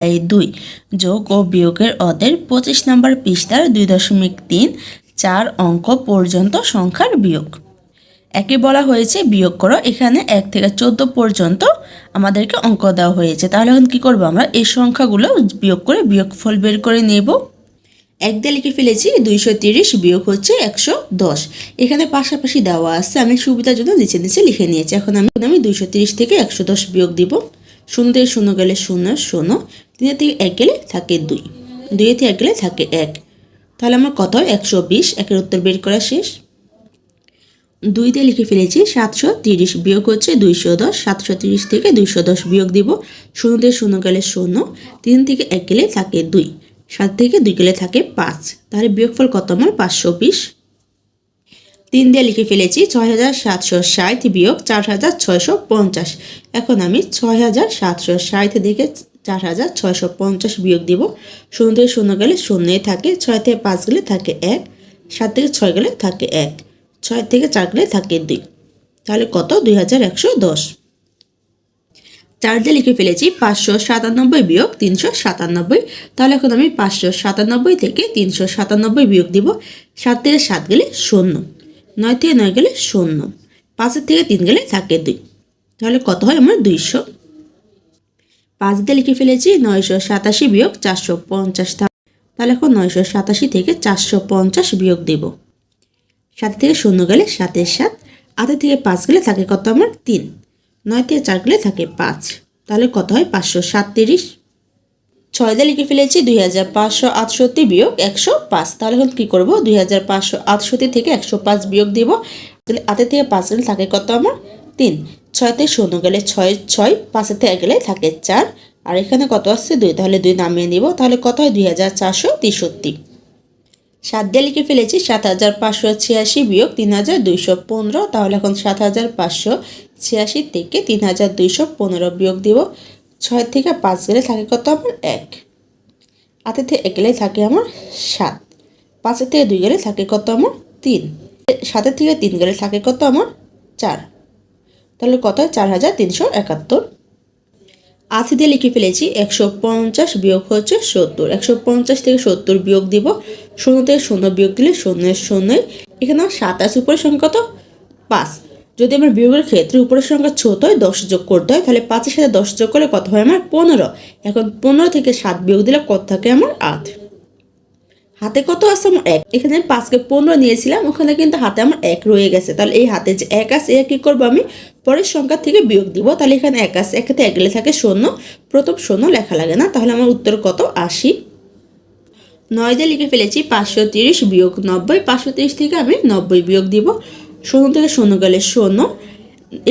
এই 2 যোগ ও বিয়োগের অদের 25 নম্বর পৃষ্ঠার 2.3 4 অঙ্ক পর্যন্ত সংখ্যার বিয়োগ। একে বলা হয়েছে বিয়োগ করো। এখানে 1 থেকে 14 পর্যন্ত আমাদেরকে অঙ্ক দেওয়া হয়েছে। তাহলে এখন কি করব, আমরা এই সংখ্যাগুলো বিয়োগ করে বিয়োগফল বের করে নেব। 1 দিয়ে লিখে ফেলেছি 230 বিয়োগ হচ্ছে 110। এখানে পাশাপাশি দেওয়া আছে, আমি সুবিধার জন্য নিচে নিচে লিখে নিয়েছি। এখন আমি 230 থেকে 110 বিয়োগ দিব। 0 থেকে 0 গেলে 0 0, 3 থেকে 1 গেলে থাকে 2, 2 থেকে 1 গেলে থাকে 1। তাহলে আমার কত হয় 120। একের উত্তর বের করা শেষ। 2 দিয়ে লিখে ফেলেছি 730 বিয়োগ হচ্ছে 210। 730 থেকে 210 বিয়োগ দিব। 0 থেকে 0 গেলে 0, 3 থেকে 1 গেলে থাকে 2, 7 থেকে 2 গেলে থাকে 5। তাহলে বিয়োগফল কত আমার 520। 3 দিয়ে লিখে ফেলেছি 6760 বিয়োগ 4650। এখন আমি 6760 থেকে 4650 বিয়োগ দিব। 0 থেকে 0 গেলে 0 থাকে, 6 থেকে 5 গেলে থাকে 1, 7 থেকে 6 গেলে থাকে 1, 6 থেকে 4 গেলে থাকে 2। তাহলে কত 2110। 4 দিয়ে লিখে ফেলেছি 597 বিয়োগ 397। তাহলে এখন আমি 597 থেকে 397 বিয়োগ দিব। 7 থেকে 7 গেলে 0, 9 থেকে 9 গেলে 0, 5 থেকে 3 গেলে থাকে 2। তাহলে কত হয় আমার 200। 5 দিয়ে লিখে ফেলেছি 987 বিয়োগ 450। তাহলে এখন 987 থেকে 450 বিয়োগ দেব। 7 থেকে 0 গেলে 7 এর 7, 8 থেকে 5 গেলে থাকে কত আমার 3, 9 থেকে 4 গেলে থাকে 5। তাহলে কত হয় 537। 6 দিয়ে লিখে ফেলেছি 2568 বিয়োগ 105। তাহলে এখন কী করবো, 2568 থেকে 105 বিয়োগ দিব। 8 থেকে 5 গেলে থাকে কত আমার 3, 6 থেকে 0 গেলে 6 6, 5 থেকে 1 গেলে থাকে 4, আর এখানে কত আসছে 2, তাহলে 2 নামিয়ে নিব। তাহলে কত হয় 2463। 7 দিয়ে লিখে ফেলেছি 7586 বিয়োগ 3215। তাহলে এখন 7586 থেকে 3215 বিয়োগ দিব। 6 থেকে 5 গেলে থাকে কত আমার 1, 8 থেকে 1 গেলে থাকে আমার 7, 5 থেকে 2 গেলে থাকে কত আমার 3, 7 থেকে 3 গেলে থাকে কত আমার 4। তাহলে কত হয় 4371। 8 দিয়ে লিখে ফেলেছি 150 বিয়োগ হচ্ছে 70। 150 থেকে 70 বিয়োগ দিব। 0 থেকে 0 বিয়োগ দিলে 0 0। এখানে আমার 7 আছে, উপরের সংখ্যা কত 5। যদি আমার বিয়োগের ক্ষেত্রে উপরের সংখ্যা ছোট হয় 10 যোগ করতে হয়। তাহলে 5 এর সাথে 10 যোগ করলে কত হয় আমার 15। এখন 15 থেকে 7 বিয়োগ দিলে কত থাকে আমার 8। হাতে কত আছে আমার 1। এখানে আমি 5 কে 15 নিয়েছিলাম, ওখানে কিন্তু হাতে আমার 1 রয়ে গেছে। তাহলে এই হাতে যে 1 আছে, এ কি করবো, আমি পরের সংখ্যা থেকে বিয়োগ দিব। তাহলে এখানে 1 আছে, 1 থেকে 1 গেলে থাকে 0, প্রথম 0 লেখা লাগে না। তাহলে আমার উত্তর কত 80। 9 দিয়ে লিখে ফেলেছি 530 বিয়োগ 90। 530 থেকে আমি 90 বিয়োগ দিব। 0 থেকে 0 গেলে 0,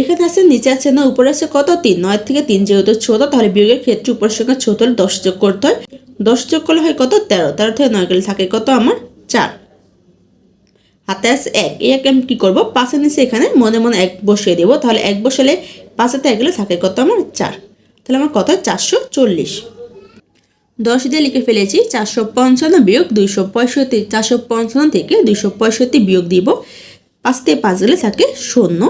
এখানে আছে নিচে আছে না, উপরে আছে কত 3। 9 থেকে 3 যেহেতু ছোট, তাহলে বিয়োগের ক্ষেত্রে উপরের সংখ্যা ছোট হলে 10 যোগ করতে হয়। 10 যোগ করলে হয় কত 13। 13 থেকে 9 গেলে থাকে কত আমার 4। হাতে আছে 1, এই 1 আমি কী করবো, 5 নিচে এখানে মনে মনে 1 বসিয়ে দেবো। তাহলে 1 বসালে 5 থেকে 1 গেলে থাকে কত আমার 4। তাহলে আমার কত 440। 10 দিয়ে লিখে ফেলেছি 455 বিয়োগ 265। 455 থেকে 265 বিয়োগ দিব। 5 থেকে 5 গেলে থাকে 0।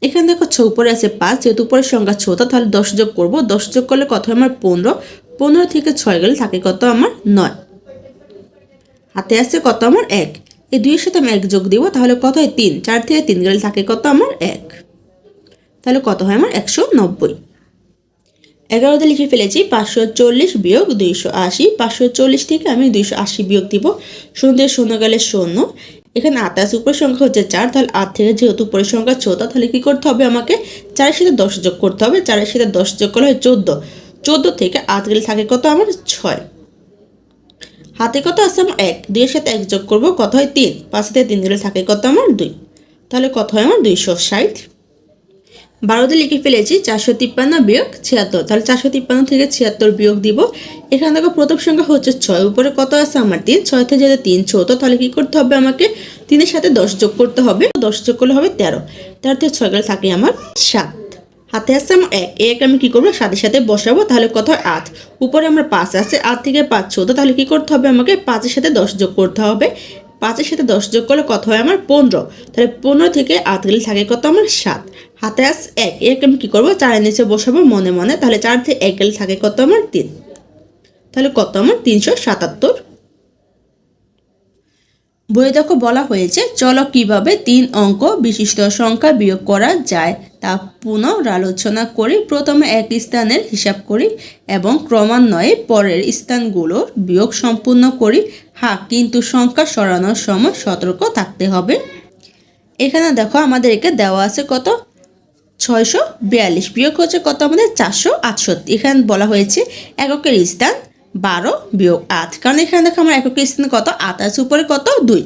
এখানে দেখো উপরে আছে 5, যেহেতু উপরের সংখ্যা ছোট, তাহলে 10 যোগ করবো। 10 যোগ করলে কত হয় আমার 15। 15 থেকে 6 গেলে থাকে কত আমার 9। হাতে আছে কত আমার 1, এই 2 এর সাথে আমি 1 যোগ দিব। তাহলে কত হয় 3। 4 থেকে 3 গেলে থাকে কত আমার 1। তাহলে কত হয় আমার 190। 11 দিয়ে লিখে ফেলেছি 540 বিয়োগ 280। 540 থেকে আমি 280 বিয়োগ দিব। 0 থেকে 0 গেলে 0, এখানে 8 আছে, উপরের সংখ্যা হচ্ছে 4। তাহলে 8 থেকে যেহেতু উপরের সংখ্যা ছোট, তাহলে কী করতে হবে, আমাকে 4 এর সাথে 10 যোগ করতে হবে। 4 এর সাথে 10 যোগ করলে হয় 14। 14 থেকে 8 গেলে থাকে কত আমার 6। হাতে কত আছে আমার 1, 2 এর সাথে 1 যোগ করবো, কত হয় 3। 5 থেকে 3 গেলে থাকে কত আমার 2। তাহলে কত হয় আমার 260। 12 দিয়ে লিখে ফেলেছি 453 বিয়োগ 76। তাহলে 453 থেকে 76 বিয়োগ দিব। এখানে দেখো প্রথম সংখ্যা হচ্ছে 6, উপরে কত আছে আমার 3। 6 থেকে যেহেতু 3 ছোট, তাহলে কি করতে হবে, আমাকে 3 এর সাথে 10 যোগ করতে হবে। 10 যোগ করলে হবে 13। 13 থেকে 6 গেলে থাকে আমার 7। হাতে আসছে আমার 1, এই 1 আমি কী করবো, 7 এর সাথে বসাবো। তাহলে কত হয় 8। উপরে আমার 5 আছে, 8 থেকে 5 ছোট, তাহলে কি করতে হবে, আমাকে 5 এর সাথে 10 যোগ করতে হবে। 5 এর সাথে 10 যোগ করলে কত হয় আমার 15। তাহলে 15 থেকে 8 গেলে থাকে কত আমার 7। হাতে আস 1, 1 আমি কী করবো, 4 এর নিচে বসাবো মনে মনে। তাহলে 4 থেকে 1 গেলে থাকে কত আমার 3। তাহলে কত আমার 377। বইয়ে দেখো বলা হয়েছে চলো কিভাবে 3 অঙ্ক বিশিষ্ট সংখ্যা বিয়োগ করা যায় তা পুনরালোচনা করি। প্রথমে এক স্থানের হিসাব করি এবং ক্রমান্বয়ে পরের স্থানগুলোর বিয়োগ সম্পূর্ণ করি। কিন্তু সংখ্যা সরানোর সময় সতর্ক থাকতে হবে। এখানে দেখো আমাদেরকে দেওয়া আছে কত 642, বিয়োগ হচ্ছে কত আমাদের 468। এখানে বলা হয়েছে এককের স্থান 12 বিয়োগ 8, কারণ এখানে দেখো আমার এককের স্থান কত 8 আছে, উপরে কত 2।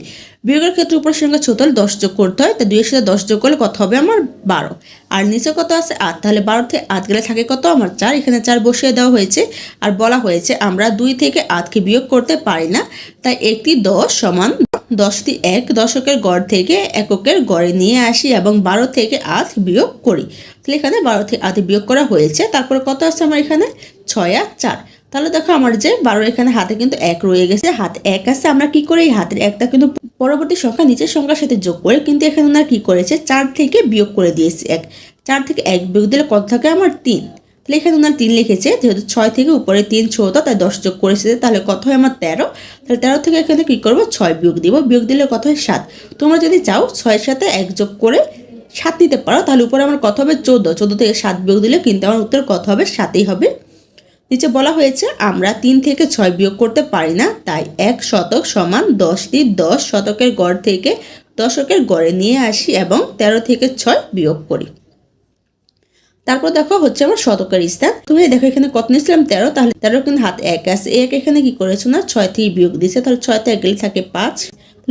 বিয়োগের ক্ষেত্রে উপরের সংখ্যা ছোট হলে 10 যোগ করতে হয়, তো 2 এর সাথে 10 যোগ করলে কত হবে আমার 12, আর নিচে কত আছে 8, তাহলে 12 থেকে 8 গেলে থাকে কত আমার 4। এখানে 4 বসিয়ে দেওয়া হয়েছে। আর বলা হয়েছে আমরা 2 থেকে 8কে বিয়োগ করতে পারি না, তাই একটি 10 সমান 10টি 1 দশকের গড় থেকে এককের গড়ে নিয়ে আসি এবং 12 থেকে 8 বিয়োগ করি। তাহলে এখানে 12 থেকে 8 বিয়োগ করা হয়েছে। তারপরে কত আছে আমার এখানে 6 আর 4। তাহলে দেখো আমার যে 12 এখানে হাতে কিন্তু 1 রয়ে গেছে, হাতে 1 আছে, আমরা কি করি এই হাতের 1টা কিন্তু পরবর্তী সংখ্যা নিচের সংখ্যার সাথে যোগ করে, কিন্তু এখানে ওনারা কি করেছে 4 থেকে বিয়োগ করে দিয়েছে 1। 4 থেকে 1 বিয়োগ দিলে কত থাকে আমার 3। তাহলে এখানে ওনার 3 লিখেছে, যেহেতু 6 থেকে উপরে 3 ছোট তাই 10 যোগ করেছে, তাহলে কত হয় আমার 13। তাহলে 13 থেকে এখানে কি করবো 6 বিয়োগ দিব, বিয়োগ দিলে কত হয় 7। তোমরা যদি চাও 6 এর সাথে 1 যোগ করে 7 নিতে পারো, তাহলে উপরে আমার কত হবে 14। 14 থেকে 7 বিয়োগ দিলে কিন্তু আমার উত্তর কত হবে 7ই হবে। নিচে বলা হয়েছে আমরা 3 থেকে 6 বিয়োগ করতে পারি না, তাই 1 শতক সমান 10টি 10 শতকের গড় থেকে দশকের গড়ে নিয়ে আসি এবং 13 থেকে 6 বিয়োগ করি। তারপর দেখো হচ্ছে আমার শতকের স্থান। তুমি দেখো এখানে কত নিয়েছিলাম 13, তাহলে 13 কিন্তু হাতে 1 আছে, 1 এখানে কি করেছো না 6 থেকে বিয়োগ দিছে, তাহলে 6 থেকে গেলে থাকে 5,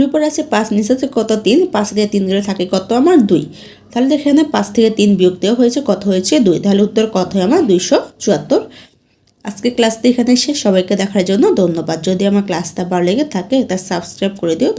উপরে আছে 5, নিচে আছে কত 3, 5 থেকে 3 গেলে থাকে কত আমার 2। তাহলে এখানে 5 থেকে 3 বিয়োগ দেওয়া হয়েছে, কত হয়েছে 2, তাহলে উত্তর কত হয় আমার 274। আজকে ক্লাসটা এখানে শেষ। সবাইকে দেখার জন্য ধন্যবাদ। যদি আমার ক্লাসটা ভালো লেগে থাকে তা সাবস্ক্রাইব করে দিও।